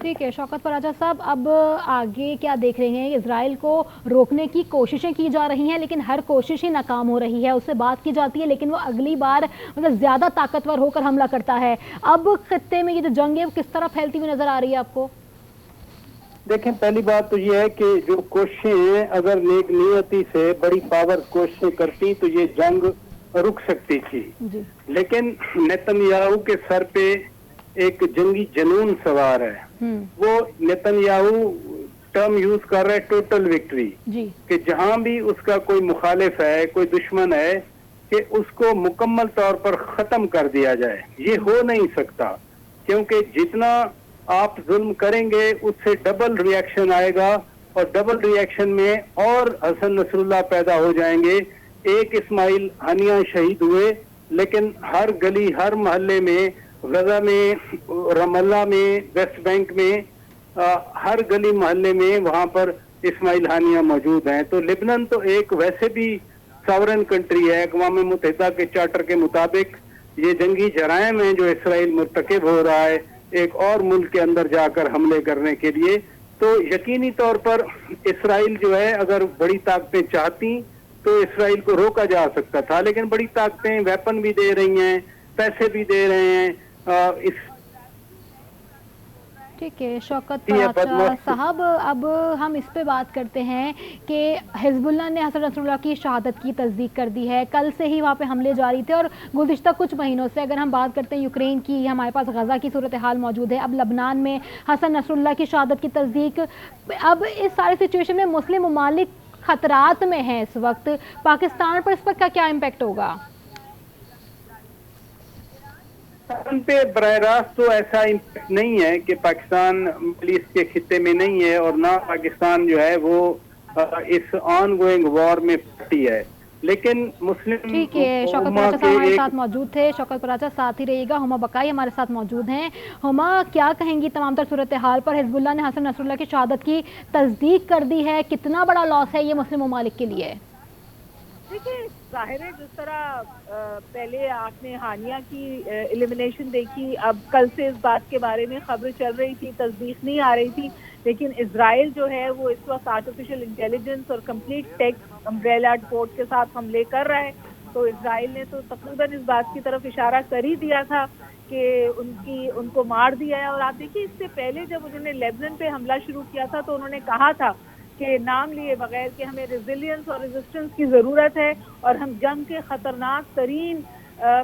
ٹھیک ہے شوکت پراجا صاحب، اب آگے کیا دیکھ رہے ہیں؟ اسرائیل کو روکنے کی کوششیں کی جا رہی ہیں لیکن ہر کوشش ہی ناکام ہو رہی ہے، اس سے بات کی جاتی ہے لیکن وہ اگلی بار زیادہ طاقتور ہو کر حملہ کرتا ہے۔ اب خطے میں یہ جو جنگ ہے وہ کس طرح پھیلتی ہوئی نظر آ رہی ہے آپ کو؟ دیکھیں، پہلی بات تو یہ ہے کہ جو کوششیں ہیں اگر نیک نیتی سے بڑی پاور کوششیں کرتی تو یہ جنگ رک سکتی تھی، جی لیکن نیتن یاہو کے سر پہ ایک جنگی جنون سوار ہے۔ وہ نیتن یاہو ٹرم یوز کر رہے ٹوٹل وکٹری، جی کہ جہاں بھی اس کا کوئی مخالف ہے، کوئی دشمن ہے، کہ اس کو مکمل طور پر ختم کر دیا جائے۔ یہ ہو نہیں سکتا، کیونکہ جتنا آپ ظلم کریں گے اس سے ڈبل ری ایکشن آئے گا، اور ڈبل ری ایکشن میں اور حسن نصر اللہ پیدا ہو جائیں گے۔ ایک اسماعیل ہنیہ شہید ہوئے، لیکن ہر گلی ہر محلے میں، غزہ میں، رام اللہ میں، ویسٹ بینک میں، ہر گلی محلے میں وہاں پر اسماعیل ہانیہ موجود ہیں۔ تو لبنان تو ایک ویسے بھی ساورن کنٹری ہے، اقوام متحدہ کے چارٹر کے مطابق یہ جنگی جرائم ہیں جو اسرائیل مرتکب ہو رہا ہے ایک اور ملک کے اندر جا کر حملے کرنے کے لیے، تو یقینی طور پر اسرائیل جو ہے اگر بڑی طاقتیں چاہتی تو اسرائیل کو روکا جا سکتا تھا، لیکن بڑی طاقتیں ویپن بھی دے رہی ہیں، پیسے بھی دے رہے ہیں۔ ٹھیک ہے شوکت پراچا صاحب، اب ہم اس پہ بات کرتے ہیں کہ حزب اللہ نے حسن نصر اللہ کی شہادت کی تصدیق کر دی ہے۔ کل سے ہی وہاں پہ حملے جاری تھے، اور گزشتہ کچھ مہینوں سے اگر ہم بات کرتے ہیں یوکرین کی، ہمارے پاس غزہ کی صورتحال موجود ہے، اب لبنان میں حسن نصر اللہ کی شہادت کی تصدیق۔ اب اس ساری سچویشن میں مسلم ممالک خطرات میں ہیں اس وقت، پاکستان پر اس پر کیا امپیکٹ ہوگا؟ ان پہ براہ راست تو ایسا امپیکٹ نہیں ہے کہ پاکستان پولیس کے خطے میں نہیں ہے، اور نہ پاکستان جو ہے وہ اس آن گوئنگ وار میں پارٹی ہے، لیکن مسلم ٹھیک ہے شوکت پراچا صاحب ہمارے ساتھ موجود تھے۔ شوکت پراچا ساتھ ہی رہیے گا۔ ہما بقائی ہمارے ساتھ موجود ہیں۔ ہما، کیا کہیں گی تمام تر صورتحال پر؟ حزب اللہ نے حسن نصر اللہ کی شہادت کی تصدیق کر دی ہے، کتنا بڑا لاس ہے یہ مسلم ممالک کے لیے؟ دیکھیے، ظاہر ہے جس طرح پہلے آپ نے ہانیہ کی ایلیمنیشن دیکھی، اب کل سے اس بات کے بارے میں خبر چل رہی تھی، تصدیق نہیں آ رہی تھی، لیکن اسرائیل جو ہے وہ اس وقت آرٹیفیشل انٹیلیجنس اور کمپلیٹ ٹیک امبریلا رپورٹ کے ساتھ حملے کر رہا ہے۔ تو اسرائیل نے تو تقریباً اس بات کی طرف اشارہ کر ہی دیا تھا کہ ان کو مار دیا ہے۔ اور آپ دیکھیے، اس سے پہلے جب انہوں نے لیبنان پہ حملہ شروع کیا تھا تو انہوں نے کہا تھا کہ نام لیے بغیر کہ ہمیں ریزیلینس اور ریزسٹنس کی ضرورت ہے، اور ہم جنگ کے خطرناک ترین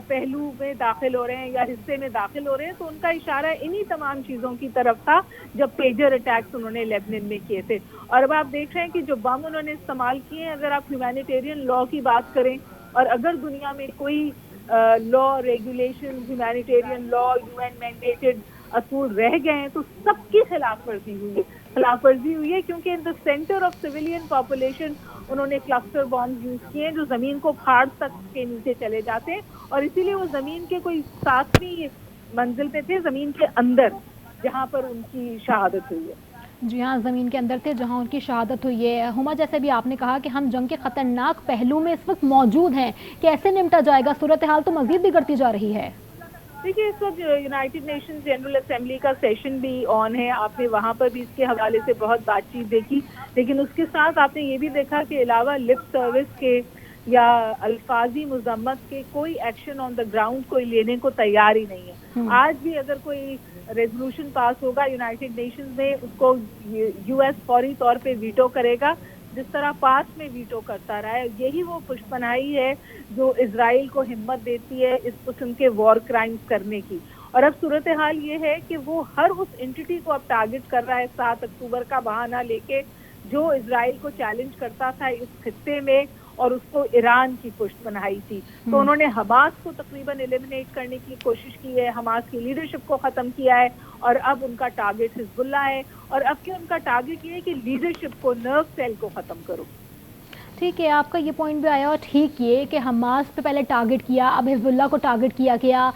پہلو میں داخل ہو رہے ہیں یا حصے میں داخل ہو رہے ہیں۔ تو ان کا اشارہ انہی تمام چیزوں کی طرف تھا جب پیجر اٹیکس انہوں نے لیبنان میں کیے تھے۔ اور اب آپ دیکھ رہے ہیں کہ جو بم انہوں نے استعمال کیے ہیں، اگر آپ ہیومینیٹیرین لا کی بات کریں، اور اگر دنیا میں کوئی law, regulation, humanitarian law, UN mandated اصول رہ گئے ہیں تو سب کی خلاف ورزی ہوئی ہے، کیونکہ ان دا سینٹر آف سویلین پاپولیشن انہوں نے کلسٹر بامز یوز کیے ہیں جو زمین کو پھاڑ تک کے نیچے چلے جاتے ہیں، اور اسی لیے وہ زمین کے کوئی 7ویں منزل پہ تھے، زمین کے اندر، جہاں پر ان کی شہادت ہوئی ہے۔ جی ہاں، زمین کے اندر تھے جہاں ان کی شہادت ہوئی ہے۔ ہما، جیسے بھی آپ نے کہا کہ ہم جنگ کے خطرناک پہلو میں اس وقت موجود ہیں، کیسے نمٹا جائے گا؟ صورتحال تو مزید بگڑتی جا رہی ہے۔ دیکھیے، اس وقت یونائٹڈ نیشنز جنرل اسمبلی کا سیشن بھی آن ہے، آپ نے وہاں پر بھی اس کے حوالے سے بہت بات چیت دیکھی، لیکن اس کے ساتھ آپ نے یہ بھی دیکھا کہ علاوہ لپ سروس کے یا الفاظی مذمت کے کوئی ایکشن آن دا گراؤنڈ کوئی لینے کو تیار ہی نہیں ہے۔ آج بھی اگر کوئی ریزولوشن پاس ہوگا یونائٹڈ نیشنز میں، اس کو US فوری طور پہ ویٹو کرے گا، جس طرح پاس میں ویٹو کرتا رہا ہے۔ یہی وہ پشت پناہی ہے جو اسرائیل کو ہمت دیتی ہے اس قسم کے وار کرائمز کرنے کی۔ اور اب صورتحال یہ ہے کہ وہ ہر اس انٹیٹی کو اب ٹارگٹ کر رہا ہے 7 اکتوبر کا بہانہ لے کے، جو اسرائیل کو چیلنج کرتا تھا اس خطے میں، اور اس کو ایران کی پشت پناہی تھی۔ تو انہوں نے حماس کو تقریباً ایلیمنیٹ کرنے کی کوشش کی ہے، حماس کی لیڈرشپ کو ختم کیا ہے، اور اب ان کا ٹارگٹ حزب اللہ ہے، اور اب کہ ان کا ٹارگٹ یہ ہے کہ لیڈرشپ کو، نرو سیل کو ختم کرو۔ ٹھیک ہے، آپ کا یہ پوائنٹ بھی آیا، اور ٹھیک یہ کہ حماس پہ پہلے ٹارگٹ کیا، اب حزب اللہ کو ٹارگٹ کیا گیا۔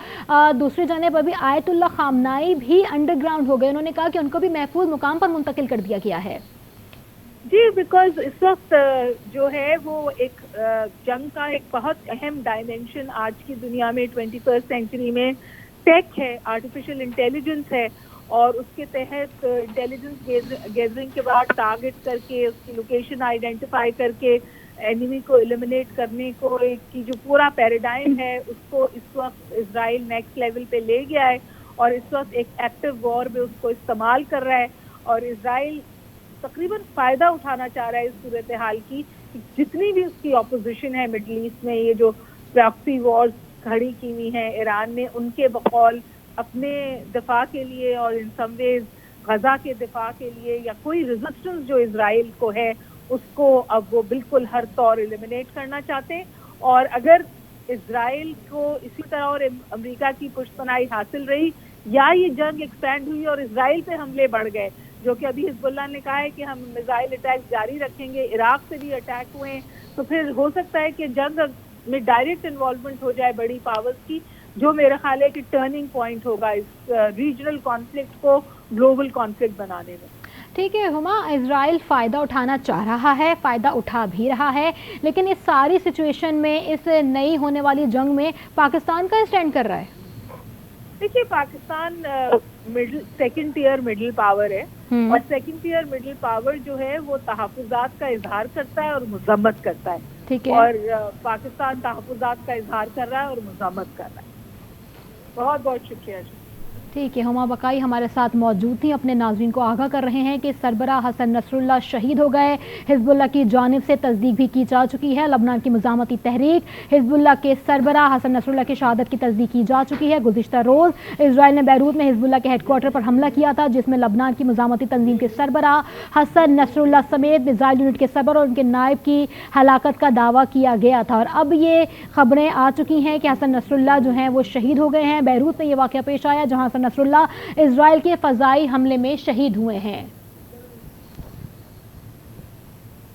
دوسری جانب ابھی آیت اللہ خامنائی بھی انڈر گراؤنڈ ہو گئے، انہوں نے کہا کہ ان کو بھی محفوظ مقام پر منتقل کر دیا گیا ہے۔ جی، بیکاز اس وقت جو ہے وہ ایک جنگ کا ایک بہت اہم ڈائمینشن آج کی دنیا میں 21st سینچری میں ٹیک ہے، آرٹیفیشل انٹیلیجنس ہے، اور اس کے تحت انٹیلیجنس گیدرنگ کے بعد ٹارگٹ کر کے اس کی لوکیشن آئیڈینٹیفائی کر کے اینیمی کو ایلیمینیٹ کرنے کو کی جو پورا پیراڈائم ہے اس کو اس وقت اسرائیل نیکسٹ لیول پہ لے گیا ہے اور اس وقت ایک ایکٹیو وار میں اس کو استعمال کر رہا ہے. اور اسرائیل تقریباً فائدہ اٹھانا چاہ رہا ہے اس صورتحال کی. جتنی بھی اس کی اپوزیشن ہے مڈل ایسٹ میں, یہ جو پراکسی وارز کھڑی کی ہوئی ہیں ایران نے, ان کے بقول اپنے دفاع کے لیے اور ان سم ویز غزہ کے دفاع کے لیے یا کوئی ریزسٹنس جو اسرائیل کو ہے اس کو اب وہ بالکل ہر طور ایلیمینیٹ کرنا چاہتے ہیں. اور اگر اسرائیل کو اسی طرح اور امریکہ کی پشت پناہی حاصل رہی یا یہ جنگ ایکسپینڈ ہوئی اور اسرائیل پہ حملے بڑھ گئے, جو کہ ابھی حزب اللہ نے کہا ہے کہ ہم میزائل اٹیک جاری رکھیں گے, عراق سے بھی اٹیک ہوئے ہیں, تو پھر ہو سکتا ہے کہ جنگ میں ڈائریکٹ انوالومنٹ ہو جائے بڑی پاورز کی, جو میرا خیال ہے کہ ٹرننگ پوائنٹ ہوگا اس ریجنل کانفلکٹ کو گلوبل کانفلکٹ بنانے میں. ٹھیک ہے ہما, اسرائیل فائدہ اٹھانا چاہ رہا ہے, فائدہ اٹھا بھی رہا ہے, لیکن اس ساری سچویشن میں, اس نئی ہونے والی جنگ میں پاکستان کا اسٹینڈ کر رہا ہے. دیکھیے Pakistan second tier middle power ہے, اور سیکنڈ ٹیئر مڈل پاور جو ہے وہ تحفظات کا اظہار کرتا ہے اور مذمت کرتا ہے. ٹھیک ہے, اور پاکستان تحفظات کا اظہار کر رہا ہے اور مذمت کر رہا ہے. بہت بہت شکریہ جی. ٹھیک ہے, ہما بقائی ہمارے ساتھ موجود تھیں, اپنے ناظرین کو آگاہ کر رہے ہیں کہ سربراہ حسن نصر اللہ شہید ہو گئے. حزب اللہ کی جانب سے تصدیق بھی کی جا چکی ہے. لبنان کی مزاحمتی تحریک حزب اللہ کے سربراہ حسن نصر اللہ کی شہادت کی تصدیق کی جا چکی ہے. گزشتہ روز اسرائیل نے بیروت میں حزب اللہ کے ہیڈ کوارٹر پر حملہ کیا تھا, جس میں لبنان کی مزاحمتی تنظیم کے سربراہ حسن نصر اللہ سمیت میزائل یونٹ کے سربراہ اور ان کے نائب کی ہلاکت کا دعویٰ کیا گیا تھا. اور اب یہ خبریں آ چکی ہیں کہ حسن نصر اللہ جو ہیں وہ شہید ہو گئے ہیں. بیروت میں یہ واقعہ پیش آیا جہاں حسن نصر اللہ اسرائیل کے فضائی حملے میں شہید ہوئے ہیں.